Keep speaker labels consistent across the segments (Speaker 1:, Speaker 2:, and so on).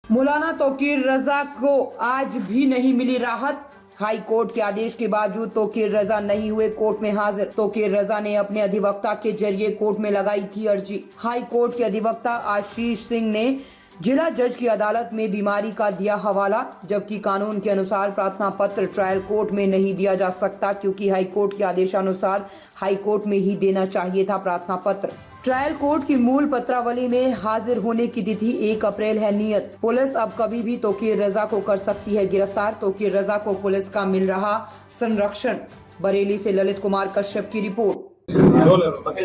Speaker 1: मौलाना तौकीर रजा को आज भी नहीं मिली राहत। हाई कोर्ट के आदेश के बावजूद तौकीर रजा नहीं हुए कोर्ट में हाजिर। तौकीर रजा ने अपने अधिवक्ता के जरिए कोर्ट में लगाई थी अर्जी। हाई कोर्ट के अधिवक्ता आशीष सिंह ने जिला जज की अदालत में बीमारी का दिया हवाला, जबकि कानून के अनुसार प्रार्थना पत्र ट्रायल कोर्ट में नहीं दिया जा सकता, क्योंकि हाई कोर्ट के आदेशानुसार हाई कोर्ट में ही देना चाहिए था प्रार्थना पत्र। ट्रायल कोर्ट की मूल पत्रावली में हाजिर होने की तिथि 1 अप्रैल है नियत। पुलिस अब कभी भी तौकीर रजा को कर सकती है गिरफ्तार। तौकीर रजा को पुलिस का मिल रहा संरक्षण। बरेली से ललित कुमार कश्यप की रिपोर्ट।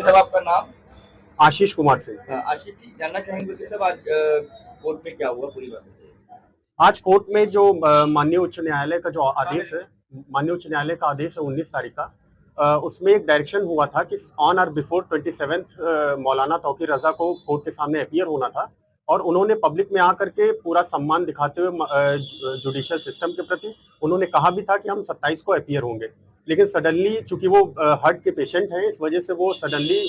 Speaker 2: आपका नाम?
Speaker 3: आशीष कुमार सिंह।
Speaker 2: आशीष जी, जानना चाहेंगे कि सब आज कोर्ट में क्या हुआ पूरी बात?
Speaker 3: आज कोर्ट में जो माननीय उच्च न्यायालय का जो आदेश है, माननीय उच्च न्यायालय का आदेश है 19 तारीख का, उसमें एक डायरेक्शन हुआ था कि ऑन और बिफोर 27 मौलाना तौकीर रजा को कोर्ट के सामने अपीयर होना था, और उन्होंने पब्लिक में आकर के पूरा सम्मान दिखाते हुए जुडिशियल सिस्टम के प्रति उन्होंने कहा भी था कि हम 27 को अपीयर होंगे। लेकिन सडनली चूंकि वो हार्ट के पेशेंट हैं, इस वजह से वो सडनली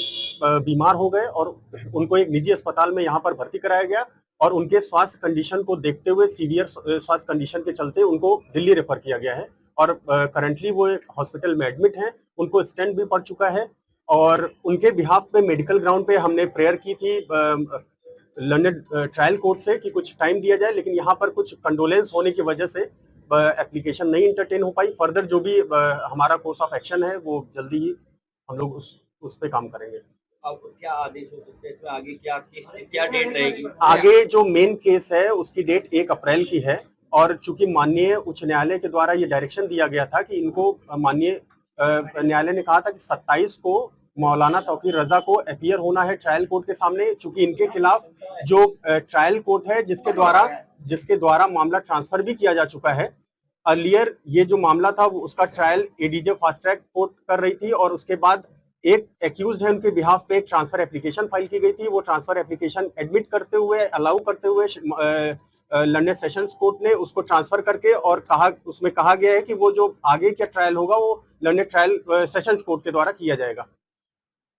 Speaker 3: बीमार हो गए और उनको एक निजी अस्पताल में यहाँ पर भर्ती कराया गया, और उनके स्वास्थ्य कंडीशन को देखते हुए, सीवियर स्वास्थ्य कंडीशन के चलते उनको दिल्ली रेफर किया गया है, और करंटली वो एक हॉस्पिटल में एडमिट हैं। उनको स्टेंट भी पड़ चुका है, और उनके बिहाफ पे मेडिकल ग्राउंड पे हमने प्रेयर की थी लंदन ट्रायल कोर्ट से कि कुछ टाइम दिया जाए, लेकिन यहाँ पर कुछ कंडोलेंस होने की वजह से एप्लीकेशन नहीं इंटरटेन हो पाई। फर्दर जो भी हमारा कोर्स ऑफ एक्शन है वो जल्दी ही हम लोग उस पे काम करेंगे।
Speaker 2: अब क्या आदेश हो सकते हैं? आगे क्या डेट रहेगी?
Speaker 3: आगे जो मेन केस है उसकी डेट 1 अप्रैल की है, और चूंकि माननीय उच्च न्यायालय के द्वारा ये डायरेक्शन दिया गया था कि इनको माननीय न्यायालय ने कहा था कि 27 को मौलाना तौकीर रजा को अपीयर होना है ट्रायल कोर्ट के सामने, चूंकि इनके खिलाफ जो ट्रायल कोर्ट है जिसके द्वारा मामला ट्रांसफर भी किया जा चुका है। अर्लियर ये जो मामला था वो उसका trial ADJ fast track court कर रही थी, और उसके बाद एक एक्यूज्ड है उनके बिहाफ पे एक ट्रांसफर एप्लीकेशन फाइल की गई थी। वो ट्रांसफर एप्लीकेशन एडमिट करते हुए, अलाउ करते हुए लंदन सेशंस कोर्ट ने उसको ट्रांसफर करके और उसमें कहा गया है कि वो जो आगे क्या ट्रायल होगा वो लंदन ट्रायल सेशंस कोर्ट के द्वारा किया जाएगा।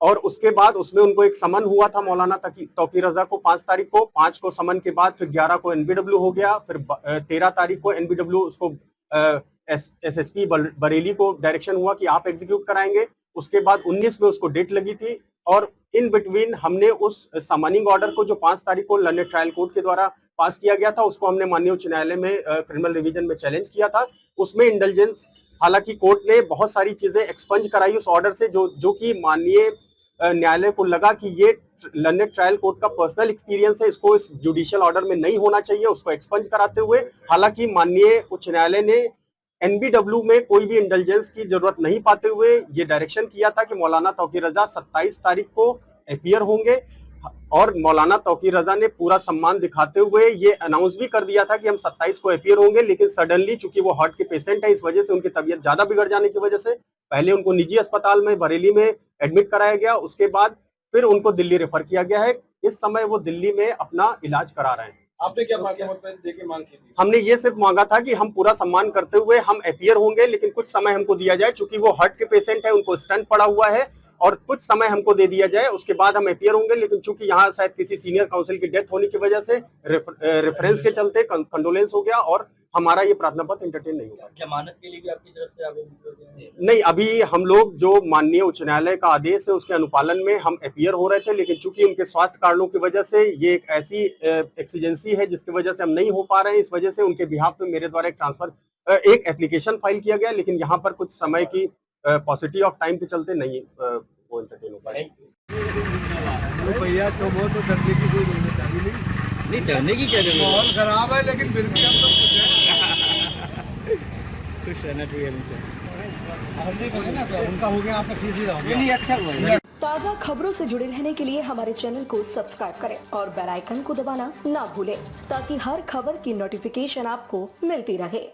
Speaker 3: और उसके बाद उसमें उनको एक समन हुआ था मौलाना तौकीर रजा को 5 तारीख को। 5 को समन के बाद फिर 11 को एनबीडब्ल्यू हो गया, फिर 13 तारीख को एनबीडब्ल्यू उसको एसएसपी बरेली को डायरेक्शन हुआ कि आप एग्जीक्यूट कराएंगे। उसके बाद 19 में उसको डेट लगी थी, और इन बिटवीन हमने उस समनिंग ऑर्डर को जो 5 तारीख को लंदन ट्रायल कोर्ट के द्वारा पास किया गया था उसको हमने माननीय उच्च न्यायालय में क्रिमिनल रिवीजन में चैलेंज किया था। उसमें इंडल्जेंस, हालांकि कोर्ट ने बहुत सारी चीजें एक्सपंज कराई उस ऑर्डर से, जो कि माननीय न्यायालय को लगा कि ये लंदन ट्रायल कोर्ट का पर्सनल एक्सपीरियंस है, इसको इस जुडिशियल ऑर्डर में नहीं होना चाहिए, उसको एक्सपंज कराते हुए। हालांकि माननीय उच्च न्यायालय ने एनबीडब्ल्यू में कोई भी इंटेलिजेंस की जरूरत नहीं पाते हुए ये डायरेक्शन किया था कि मौलाना तौकीर रजा 27 तारीख को अपीयर होंगे, और मौलाना तौकीर रजा ने पूरा सम्मान दिखाते हुए ये अनाउंस भी कर दिया था कि हम 27 को अपीयर होंगे। लेकिन सडनली चूंकि वो हार्ट के पेशेंट है, इस वजह से उनकी तबीयत ज्यादा बिगड़ जाने की वजह से पहले उनको निजी अस्पताल में बरेली में एडमिट कराया गया, उसके बाद फिर उनको दिल्ली रेफर किया गया है। इस समय वो दिल्ली में अपना इलाज करा रहे हैं।
Speaker 2: आपने क्या मांग की थी?
Speaker 3: हमने ये सिर्फ मांगा था कि हम पूरा सम्मान करते हुए हम अपीयर होंगे, लेकिन कुछ समय हमको दिया जाए, चूंकि वो हार्ट के पेशेंट है, उनको स्टंट पड़ा हुआ है, और कुछ समय हमको दे दिया जाए, उसके बाद हम अपीयर होंगे। लेकिन चूंकि यहाँ शायद किसी सीनियर काउंसिल की डेथ होने की वजह से रेफरेंस के चलते कंडोलेंस हो गया, और हमारा ये प्रार्थना पत्र इंटरटेन नहीं होगा।
Speaker 2: जमानत के लिए भी आपकी तरफ से आवेदन?
Speaker 3: नहीं, अभी हम लोग जो माननीय उच्च न्यायालय का आदेश है उसके अनुपालन में हम अपीयर हो रहे थे, लेकिन चूंकि उनके स्वास्थ्य कारणों की वजह से ये एक ऐसी एक्सीजेंसी है जिसकी वजह से हम नहीं हो पा रहे हैं। इस वजह से उनके बिहाफ पे मेरे द्वारा एक एप्लीकेशन फाइल किया गया, लेकिन यहाँ पर कुछ समय की पॉजिटिव ऑफ टाइम के चलते नहीं वो इंटरटेन हो पाए।
Speaker 4: भैया तो वो तो डरने की कोई जरूरत
Speaker 2: नहीं, डरने की क्या जरूरत?
Speaker 4: माहौल खराब है, लेकिन फिर भी हम लोग
Speaker 2: खुश रहना चाहिए हमेशा।
Speaker 4: उनका हो गया, आपका सीधी हो गया।
Speaker 2: अच्छा हुआ।
Speaker 5: ताज़ा खबरों से जुड़े रहने के लिए हमारे चैनल को सब्सक्राइब करें और बेल आइकन को दबाना ना भूलें, ताकि हर खबर की नोटिफिकेशन आपको मिलती रहे।